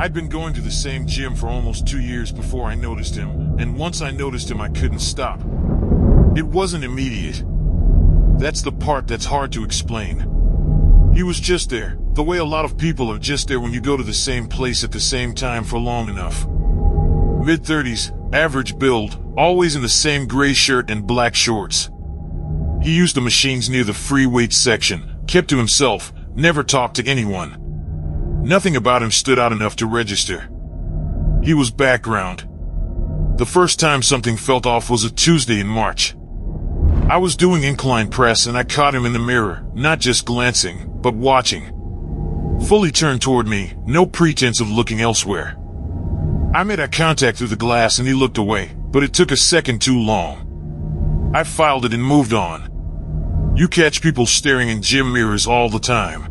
I'd been going to the same gym for almost 2 years before I noticed him, and once I noticed him I couldn't stop. It wasn't immediate. That's the part that's hard to explain. He was just there, the way a lot of people are just there when you go to the same place at the same time for long enough. Mid-30s, average build, always in the same gray shirt and black shorts. He used the machines near the free weights section, kept to himself, never talked to anyone. Nothing about him stood out enough to register. He was background. The first time something felt off was a Tuesday in March. I was doing incline press and I caught him in the mirror, not just glancing, but watching. Fully turned toward me, no pretense of looking elsewhere. I made eye contact through the glass and he looked away, but it took a second too long. I filed it and moved on. You catch people staring in gym mirrors all the time.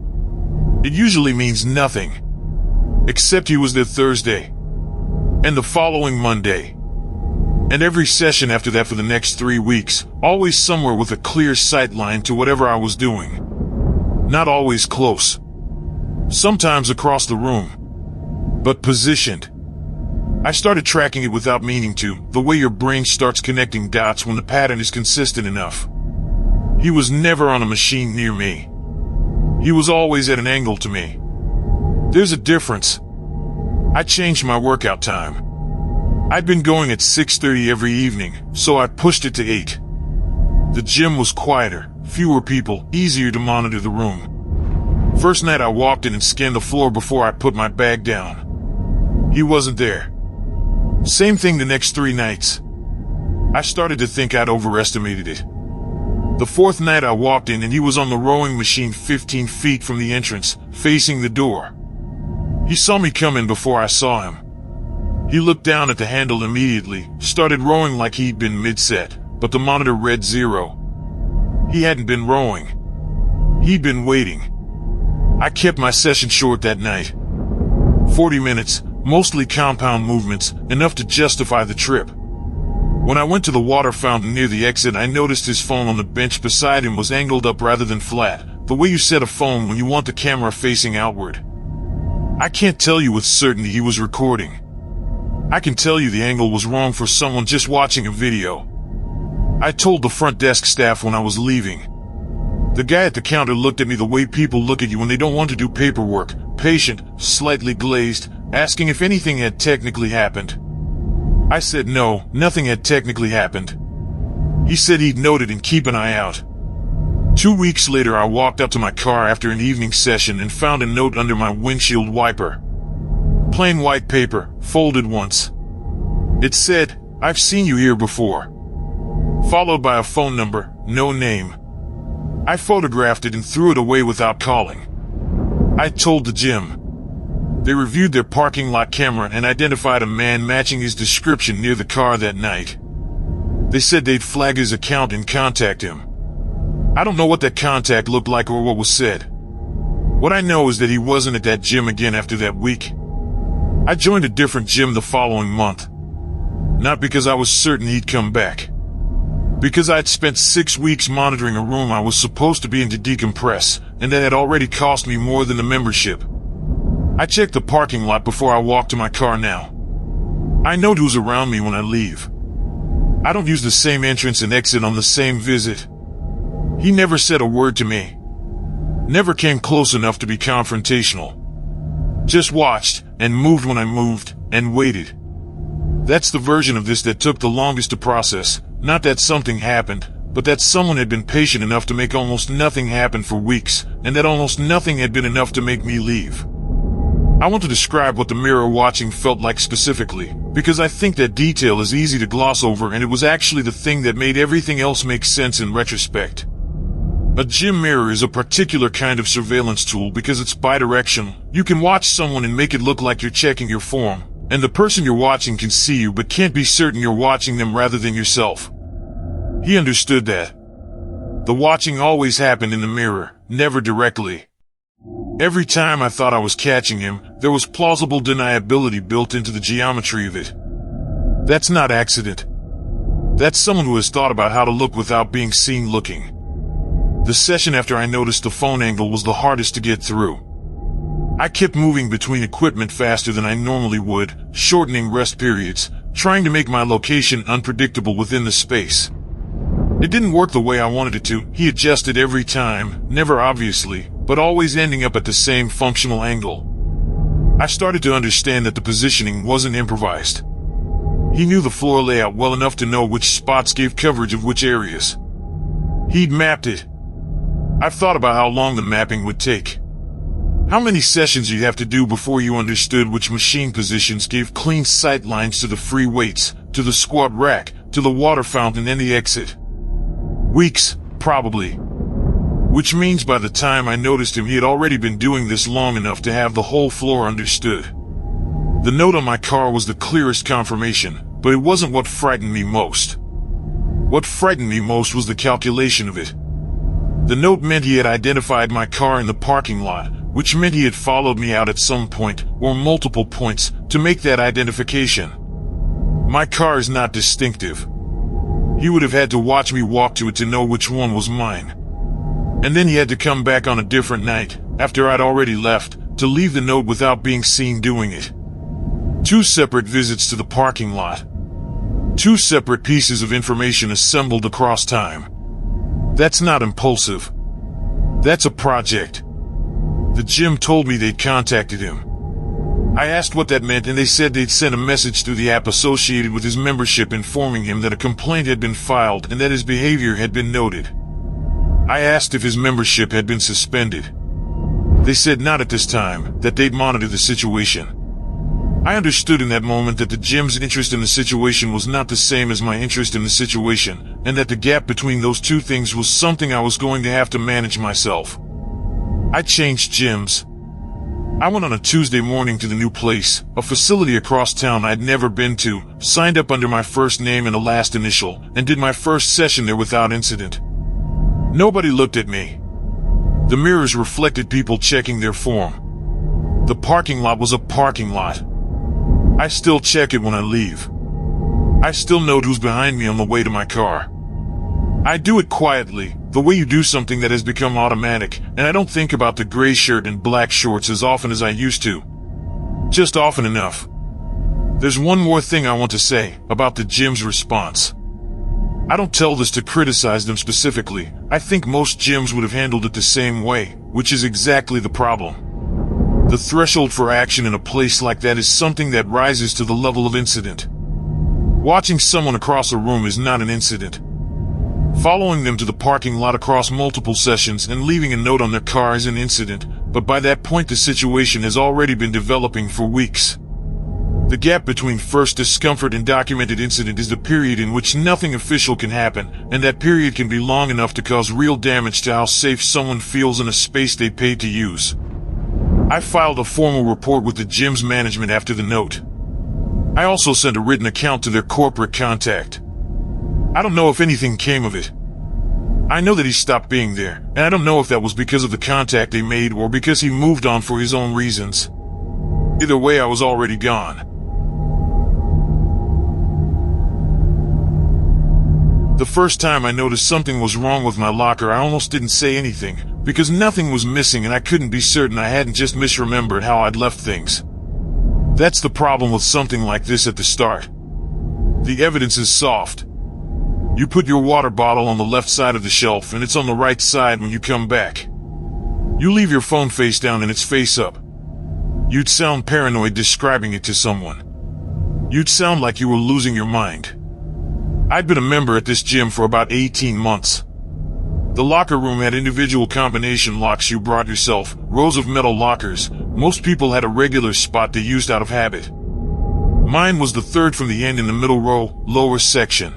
It usually means nothing. Except he was there Thursday. And the following Monday. And every session after that for the next 3 weeks, always somewhere with a clear sight line to whatever I was doing. Not always close. Sometimes across the room. But positioned. I started tracking it without meaning to, the way your brain starts connecting dots when the pattern is consistent enough. He was never on a machine near me. He was always at an angle to me. There's a difference. I changed my workout time. I'd been going at 6:30 every evening, so I pushed it to 8. The gym was quieter, fewer people, easier to monitor the room. First night I walked in and scanned the floor before I put my bag down. He wasn't there. Same thing the next 3 nights. I started to think I'd overestimated it. The 4th night I walked in and he was on the rowing machine 15 feet from the entrance, facing the door. He saw me come in before I saw him. He looked down at the handle immediately, started rowing like he'd been mid-set, but the monitor read 0. He hadn't been rowing. He'd been waiting. I kept my session short that night. 40 minutes, mostly compound movements, enough to justify the trip. When I went to the water fountain near the exit, I noticed his phone on the bench beside him was angled up rather than flat, the way you set a phone when you want the camera facing outward. I can't tell you with certainty he was recording. I can tell you the angle was wrong for someone just watching a video. I told the front desk staff when I was leaving. The guy at the counter looked at me the way people look at you when they don't want to do paperwork, patient, slightly glazed, asking if anything had technically happened. I said no, nothing had technically happened. He said he'd note it and keep an eye out. 2 weeks later I walked up to my car after an evening session and found a note under my windshield wiper. Plain white paper, folded once. It said, "I've seen you here before." Followed by a phone number, no name. I photographed it and threw it away without calling. I told the gym. They reviewed their parking lot camera and identified a man matching his description near the car that night. They said they'd flag his account and contact him. I don't know what that contact looked like or what was said. What I know is that he wasn't at that gym again after that week. I joined a different gym the following month. Not because I was certain he'd come back. Because I'd spent 6 weeks monitoring a room I was supposed to be in to decompress, and that had already cost me more than the membership. I check the parking lot before I walk to my car now. I know who's around me when I leave. I don't use the same entrance and exit on the same visit. He never said a word to me. Never came close enough to be confrontational. Just watched, and moved when I moved, and waited. That's the version of this that took the longest to process. Not that something happened, but that someone had been patient enough to make almost nothing happen for weeks, and that almost nothing had been enough to make me leave. I want to describe what the mirror watching felt like specifically, because I think that detail is easy to gloss over and it was actually the thing that made everything else make sense in retrospect. A gym mirror is a particular kind of surveillance tool because it's bidirectional. You can watch someone and make it look like you're checking your form, and the person you're watching can see you but can't be certain you're watching them rather than yourself. He understood that. The watching always happened in the mirror, never directly. Every time I thought I was catching him, there was plausible deniability built into the geometry of it. That's not accident. That's someone who has thought about how to look without being seen looking. The session after I noticed the phone angle was the hardest to get through. I kept moving between equipment faster than I normally would, shortening rest periods, trying to make my location unpredictable within the space. It didn't work the way I wanted it to. He adjusted every time, never obviously, but always ending up at the same functional angle. I started to understand that the positioning wasn't improvised. He knew the floor layout well enough to know which spots gave coverage of which areas. He'd mapped it. I've thought about how long the mapping would take. How many sessions you'd have to do before you understood which machine positions gave clean sight lines to the free weights, to the squat rack, to the water fountain and the exit. Weeks, probably. Which means by the time I noticed him, he had already been doing this long enough to have the whole floor understood. The note on my car was the clearest confirmation, but it wasn't what frightened me most. What frightened me most was the calculation of it. The note meant he had identified my car in the parking lot, which meant he had followed me out at some point, or multiple points, to make that identification. My car is not distinctive. He would have had to watch me walk to it to know which one was mine. And then he had to come back on a different night, after I'd already left, to leave the note without being seen doing it. 2 separate visits to the parking lot. 2 separate pieces of information assembled across time. That's not impulsive. That's a project. The gym told me they'd contacted him. I asked what that meant and they said they'd sent a message through the app associated with his membership informing him that a complaint had been filed and that his behavior had been noted. I asked if his membership had been suspended. They said not at this time, that they'd monitor the situation. I understood in that moment that the gym's interest in the situation was not the same as my interest in the situation, and that the gap between those two things was something I was going to have to manage myself. I changed gyms. I went on a Tuesday morning to the new place, a facility across town I'd never been to, signed up under my first name and a last initial, and did my first session there without incident. Nobody looked at me. The mirrors reflected people checking their form. The parking lot was a parking lot. I still check it when I leave. I still note who's behind me on the way to my car. I do it quietly, the way you do something that has become automatic, and I don't think about the gray shirt and black shorts as often as I used to. Just often enough. There's one more thing I want to say about the gym's response. I don't tell this to criticize them specifically. I think most gyms would have handled it the same way, which is exactly the problem. The threshold for action in a place like that is something that rises to the level of incident. Watching someone across a room is not an incident. Following them to the parking lot across multiple sessions and leaving a note on their car is an incident, but by that point the situation has already been developing for weeks. The gap between first discomfort and documented incident is the period in which nothing official can happen, and that period can be long enough to cause real damage to how safe someone feels in a space they paid to use. I filed a formal report with the gym's management after the note. I also sent a written account to their corporate contact. I don't know if anything came of it. I know that he stopped being there, and I don't know if that was because of the contact they made or because he moved on for his own reasons. Either way, I was already gone. The first time I noticed something was wrong with my locker, I almost didn't say anything, because nothing was missing and I couldn't be certain I hadn't just misremembered how I'd left things. That's the problem with something like this at the start. The evidence is soft. You put your water bottle on the left side of the shelf and it's on the right side when you come back. You leave your phone face down and it's face up. You'd sound paranoid describing it to someone. You'd sound like you were losing your mind. I'd been a member at this gym for about 18 months. The locker room had individual combination locks you brought yourself, rows of metal lockers. Most people had a regular spot they used out of habit. Mine was the third from the end in the middle row, lower section.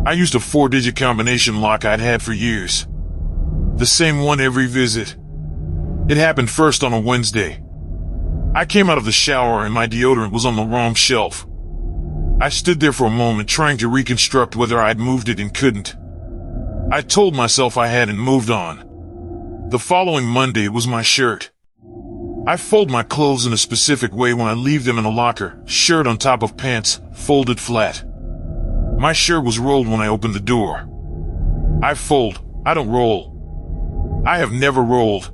I used a 4-digit combination lock I'd had for years. The same one every visit. It happened first on a Wednesday. I came out of the shower and my deodorant was on the wrong shelf. I stood there for a moment trying to reconstruct whether I'd moved it and couldn't. I told myself I hadn't moved on. The following Monday was my shirt. I fold my clothes in a specific way when I leave them in a locker, shirt on top of pants, folded flat. My shirt was rolled when I opened the door. I fold, I don't roll. I have never rolled.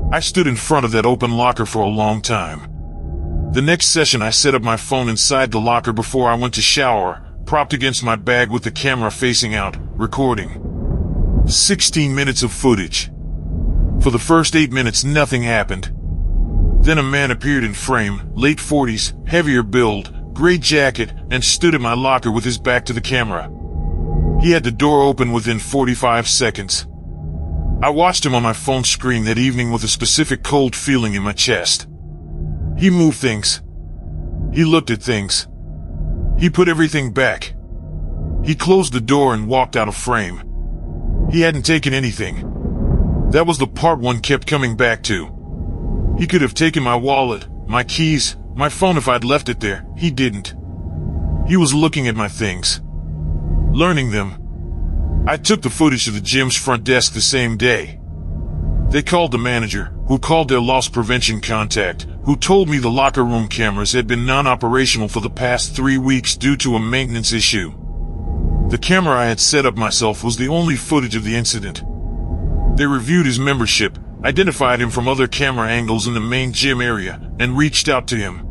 I stood in front of that open locker for a long time. The next session I set up my phone inside the locker before I went to shower, propped against my bag with the camera facing out, recording. 16 minutes of footage. For the first 8 minutes nothing happened. Then a man appeared in frame, late 40s, heavier build, gray jacket, and stood at my locker with his back to the camera. He had the door open within 45 seconds. I watched him on my phone screen that evening with a specific cold feeling in my chest. He moved things. He looked at things. He put everything back. He closed the door and walked out of frame. He hadn't taken anything. That was the part one kept coming back to. He could have taken my wallet, my keys, my phone if I'd left it there. He didn't. He was looking at my things. Learning them. I took the footage to the gym's front desk the same day. They called the manager, who called their loss prevention contact, who told me the locker room cameras had been non-operational for the past 3 weeks due to a maintenance issue. The camera I had set up myself was the only footage of the incident. They reviewed his membership, identified him from other camera angles in the main gym area, and reached out to him.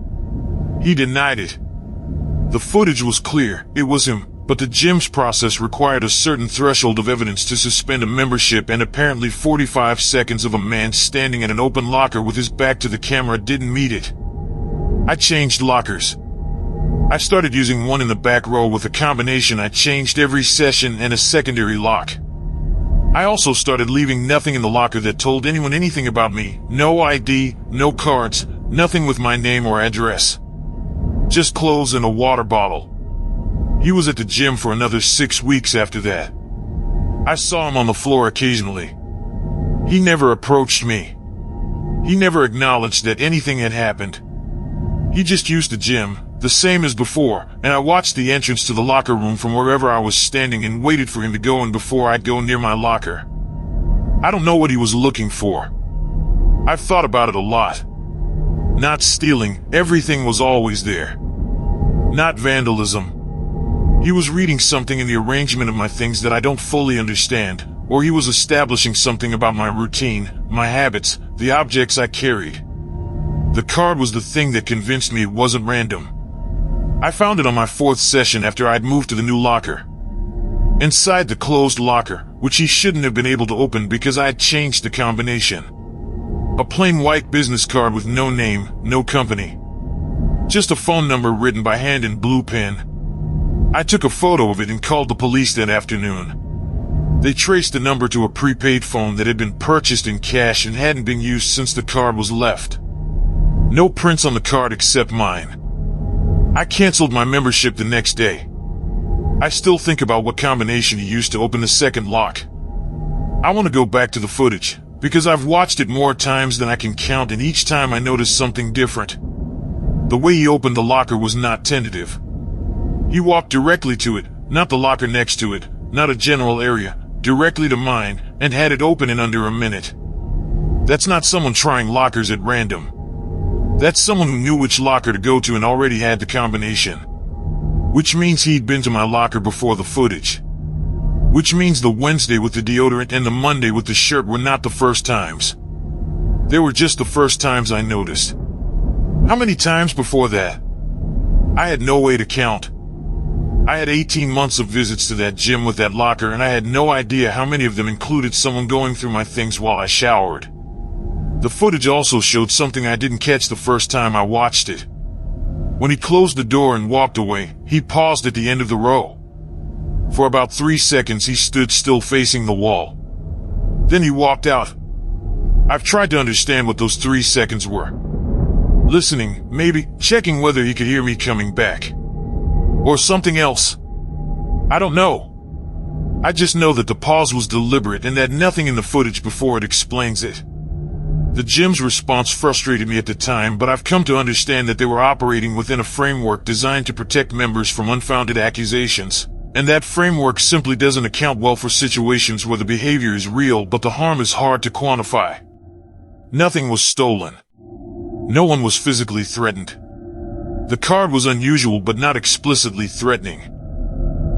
He denied it. The footage was clear, it was him. But the gym's process required a certain threshold of evidence to suspend a membership, and apparently 45 seconds of a man standing at an open locker with his back to the camera didn't meet it. I changed lockers. I started using one in the back row with a combination I changed every session and a secondary lock. I also started leaving nothing in the locker that told anyone anything about me. No ID, no cards, nothing with my name or address. Just clothes and a water bottle. He was at the gym for another 6 weeks after that. I saw him on the floor occasionally. He never approached me. He never acknowledged that anything had happened. He just used the gym, the same as before, and I watched the entrance to the locker room from wherever I was standing and waited for him to go in before I'd go near my locker. I don't know what he was looking for. I've thought about it a lot. Not stealing, everything was always there. Not vandalism. He was reading something in the arrangement of my things that I don't fully understand, or he was establishing something about my routine, my habits, the objects I carried. The card was the thing that convinced me it wasn't random. I found it on my 4th session after I'd moved to the new locker. Inside the closed locker, which he shouldn't have been able to open because I had changed the combination. A plain white business card with no name, no company. Just a phone number written by hand in blue pen. I took a photo of it and called the police that afternoon. They traced the number to a prepaid phone that had been purchased in cash and hadn't been used since the card was left. No prints on the card except mine. I canceled my membership the next day. I still think about what combination he used to open the second lock. I want to go back to the footage, because I've watched it more times than I can count, and each time I noticed something different. The way he opened the locker was not tentative. He walked directly to it, not the locker next to it, not a general area, directly to mine, and had it open in under a minute. That's not someone trying lockers at random. That's someone who knew which locker to go to and already had the combination. Which means he'd been to my locker before the footage. Which means the Wednesday with the deodorant and the Monday with the shirt were not the first times. They were just the first times I noticed. How many times before that? I had no way to count. I had 18 months of visits to that gym with that locker, and I had no idea how many of them included someone going through my things while I showered. The footage also showed something I didn't catch the first time I watched it. When he closed the door and walked away, he paused at the end of the row. For about 3 seconds he stood still facing the wall. Then he walked out. I've tried to understand what those 3 seconds were. Listening, maybe, checking whether he could hear me coming back. Or something else. I don't know. I just know that the pause was deliberate and that nothing in the footage before it explains it. The gym's response frustrated me at the time, but I've come to understand that they were operating within a framework designed to protect members from unfounded accusations, and that framework simply doesn't account well for situations where the behavior is real but the harm is hard to quantify. Nothing was stolen. No one was physically threatened. The card was unusual but not explicitly threatening.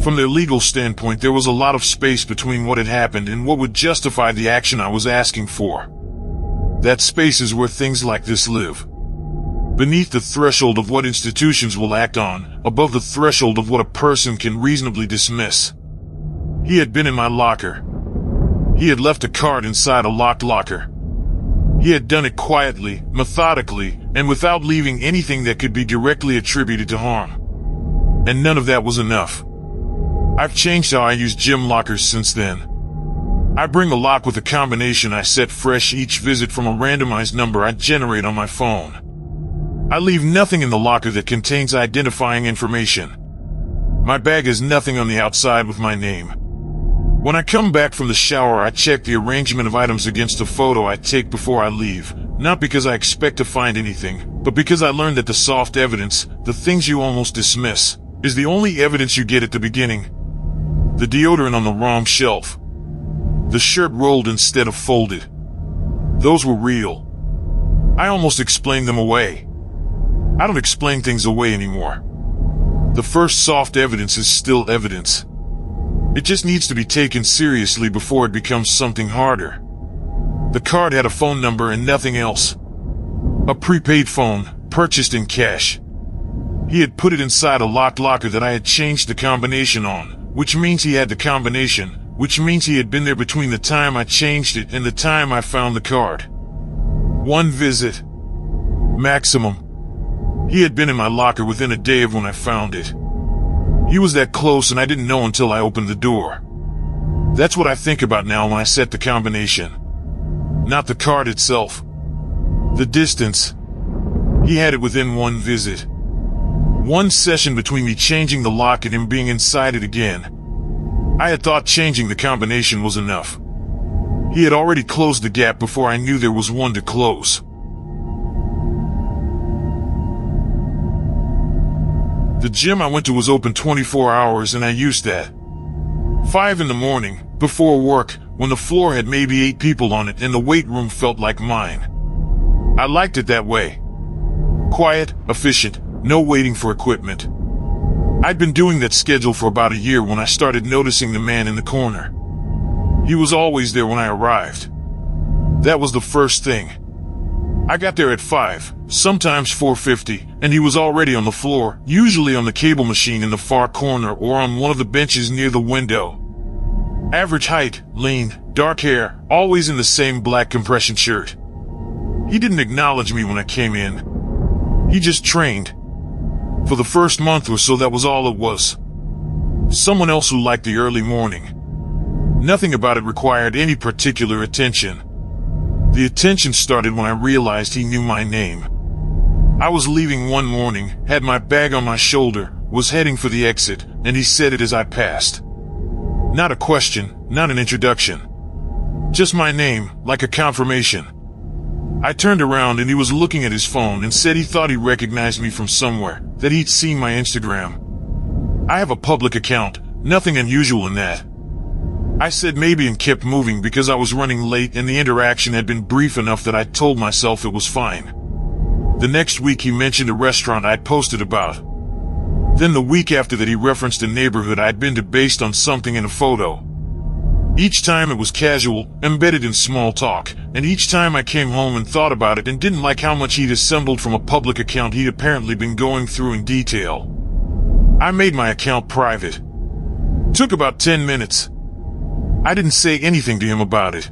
From their legal standpoint, there was a lot of space between what had happened and what would justify the action I was asking for. That space is where things like this live. Beneath the threshold of what institutions will act on, above the threshold of what a person can reasonably dismiss. He had been in my locker. He had left a card inside a locked locker. He had done it quietly, methodically, and without leaving anything that could be directly attributed to harm. And none of that was enough. I've changed how I use gym lockers since then. I bring a lock with a combination I set fresh each visit from a randomized number I generate on my phone. I leave nothing in the locker that contains identifying information. My bag has nothing on the outside with my name. When I come back from the shower, I check the arrangement of items against a photo I take before I leave, not because I expect to find anything, but because I learned that the soft evidence, the things you almost dismiss, is the only evidence you get at the beginning. The deodorant on the wrong shelf. The shirt rolled instead of folded. Those were real. I almost explained them away. I don't explain things away anymore. The first soft evidence is still evidence. It just needs to be taken seriously before it becomes something harder. The card had a phone number and nothing else. A prepaid phone, purchased in cash. He had put it inside a locked locker that I had changed the combination on, which means he had the combination, which means he had been there between the time I changed it and the time I found the card. One visit. Maximum. He had been in my locker within a day of when I found it. He was that close and I didn't know until I opened the door. That's what I think about now when I set the combination. Not the card itself. The distance. He had it within one visit. One session between me changing the lock and him being inside it again. I had thought changing the combination was enough. He had already closed the gap before I knew there was one to close. The gym I went to was open 24 hours and I used that. 5 in the morning, before work, when the floor had maybe 8 people on it and the weight room felt like mine. I liked it that way. Quiet, efficient, no waiting for equipment. I'd been doing that schedule for about a year when I started noticing the man in the corner. He was always there when I arrived. That was the first thing. I got there at 5, sometimes 4:50, and he was already on the floor, usually on the cable machine in the far corner or on one of the benches near the window. Average height, lean, dark hair, always in the same black compression shirt. He didn't acknowledge me when I came in. He just trained. For the first month or so, that was all it was. Someone else who liked the early morning. Nothing about it required any particular attention. The attention started when I realized he knew my name. I was leaving one morning, had my bag on my shoulder, was heading for the exit, and he said it as I passed. Not a question, not an introduction. Just my name, like a confirmation. I turned around and he was looking at his phone and said he thought he recognized me from somewhere, that he'd seen my Instagram. I have a public account, nothing unusual in that. I said maybe and kept moving because I was running late and the interaction had been brief enough that I told myself it was fine. The next week he mentioned a restaurant I'd posted about. Then the week after that he referenced a neighborhood I'd been to based on something in a photo. Each time it was casual, embedded in small talk, and each time I came home and thought about it and didn't like how much he'd assembled from a public account he'd apparently been going through in detail. I made my account private. Took about 10 minutes. I didn't say anything to him about it.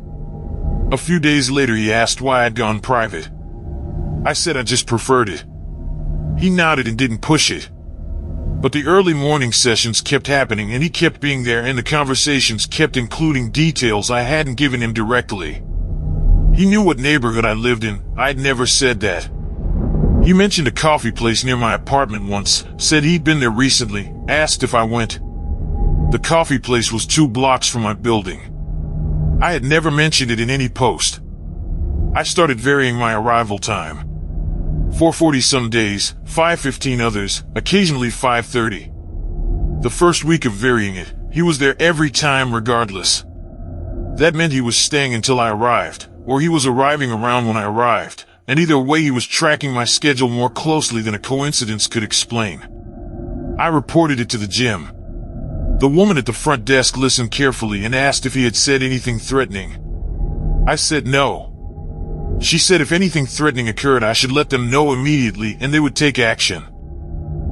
A few days later he asked why I'd gone private. I said I just preferred it. He nodded and didn't push it. But the early morning sessions kept happening and he kept being there and the conversations kept including details I hadn't given him directly. He knew what neighborhood I lived in. I'd never said that. He mentioned a coffee place near my apartment once, said he'd been there recently, asked if I went. The coffee place was 2 blocks from my building. I had never mentioned it in any post. I started varying my arrival time. 4:40 some days, 5:15 others, occasionally 5:30. The first week of varying it, he was there every time regardless. That meant he was staying until I arrived, or he was arriving around when I arrived, and either way he was tracking my schedule more closely than a coincidence could explain. I reported it to the gym. The woman at the front desk listened carefully and asked if he had said anything threatening. I said no. She said if anything threatening occurred, I should let them know immediately and they would take action.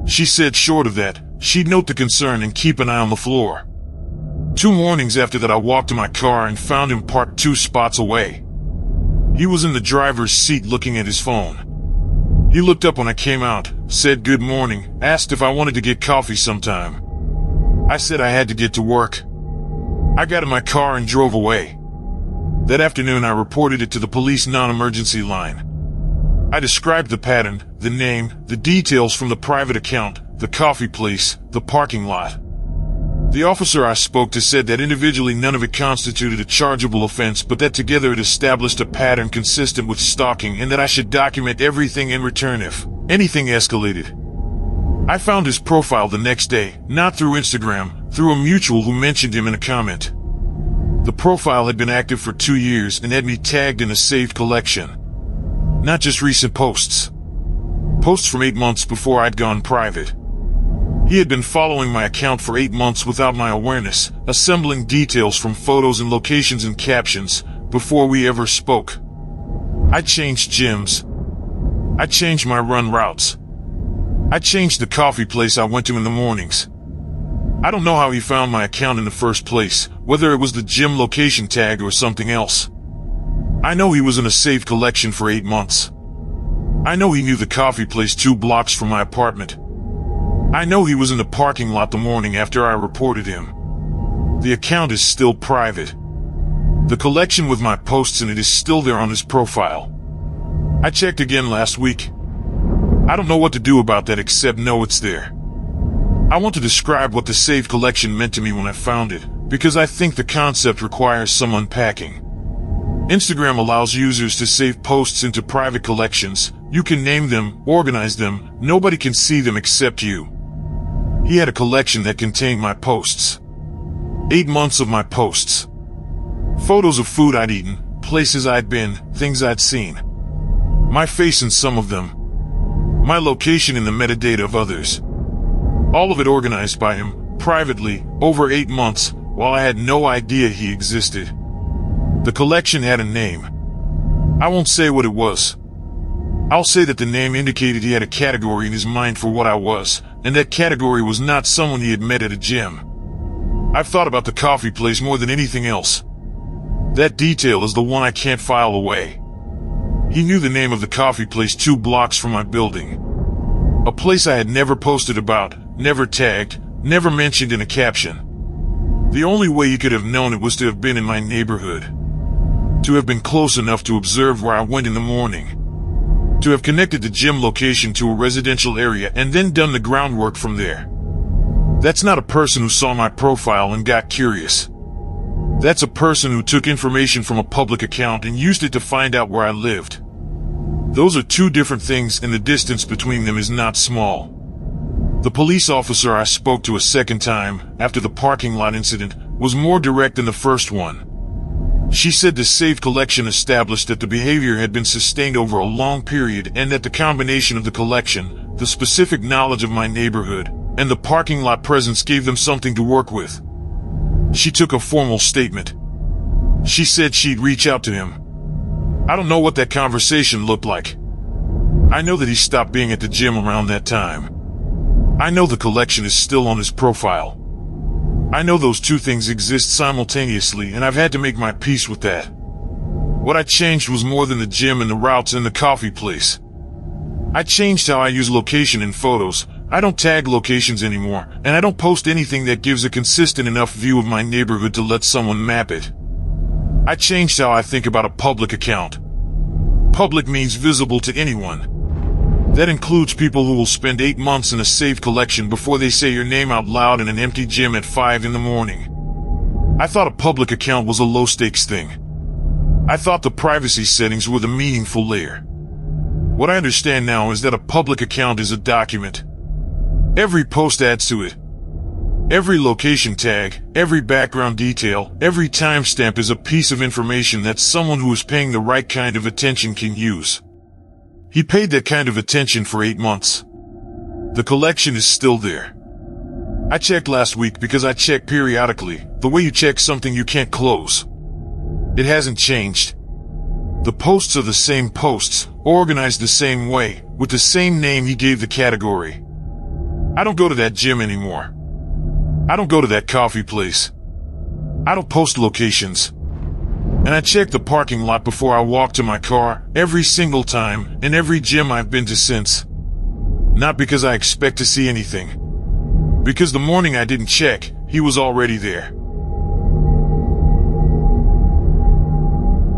She said short of that, she'd note the concern and keep an eye on the floor. 2 mornings after that, I walked to my car and found him parked 2 spots away. He was in the driver's seat looking at his phone. He looked up when I came out, said good morning, asked if I wanted to get coffee sometime. I said I had to get to work. I got in my car and drove away. That afternoon I reported it to the police non-emergency line. I described the pattern, the name, the details from the private account, the coffee place, the parking lot. The officer I spoke to said that individually none of it constituted a chargeable offense, but that together it established a pattern consistent with stalking and that I should document everything in return if anything escalated. I found his profile the next day, not through Instagram, through a mutual who mentioned him in a comment. The profile had been active for 2 years and had me tagged in a saved collection. Not just recent posts. Posts from 8 months before I'd gone private. He had been following my account for 8 months without my awareness, assembling details from photos and locations and captions, before we ever spoke. I changed gyms. I changed my run routes. I changed the coffee place I went to in the mornings. I don't know how he found my account in the first place, whether it was the gym location tag or something else. I know he was in a saved collection for 8 months. I know he knew the coffee place 2 blocks from my apartment. I know he was in the parking lot the morning after I reported him. The account is still private. The collection with my posts in it is still there on his profile. I checked again last week. I don't know what to do about that except know it's there. I want to describe what the saved collection meant to me when I found it, because I think the concept requires some unpacking. Instagram allows users to save posts into private collections. You can name them, organize them, nobody can see them except you. He had a collection that contained my posts. 8 months of my posts. Photos of food I'd eaten, places I'd been, things I'd seen. My face in some of them. My location in the metadata of others. All of it organized by him, privately, over 8 months, while I had no idea he existed. The collection had a name. I won't say what it was. I'll say that the name indicated he had a category in his mind for what I was, and that category was not someone he had met at a gym. I've thought about the coffee place more than anything else. That detail is the one I can't file away. He knew the name of the coffee place 2 blocks from my building. A place I had never posted about, never tagged, never mentioned in a caption. The only way he could have known it was to have been in my neighborhood. To have been close enough to observe where I went in the morning. To have connected the gym location to a residential area and then done the groundwork from there. That's not a person who saw my profile and got curious. That's a person who took information from a public account and used it to find out where I lived. Those are 2 different things, and the distance between them is not small. The police officer I spoke to a second time, after the parking lot incident, was more direct than the first one. She said the saved collection established that the behavior had been sustained over a long period and that the combination of the collection, the specific knowledge of my neighborhood, and the parking lot presence gave them something to work with. She took a formal statement. She said she'd reach out to him. I don't know what that conversation looked like. I know that he stopped being at the gym around that time. I know the collection is still on his profile. I know those 2 things exist simultaneously, and I've had to make my peace with that. What I changed was more than the gym and the routes and the coffee place. I changed how I use location in photos. I don't tag locations anymore, and I don't post anything that gives a consistent enough view of my neighborhood to let someone map it. I changed how I think about a public account. Public means visible to anyone. That includes people who will spend 8 months in a saved collection before they say your name out loud in an empty gym at 5 in the morning. I thought a public account was a low-stakes thing. I thought the privacy settings were the meaningful layer. What I understand now is that a public account is a document. Every post adds to it. Every location tag, every background detail, every timestamp is a piece of information that someone who is paying the right kind of attention can use. He paid that kind of attention for 8 months. The collection is still there. I checked last week because I check periodically, the way you check something you can't close. It hasn't changed. The posts are the same posts, organized the same way, with the same name he gave the category. I don't go to that gym anymore. I don't go to that coffee place. I don't post locations. And I check the parking lot before I walk to my car every single time in every gym I've been to since. Not because I expect to see anything. Because the morning I didn't check, he was already there.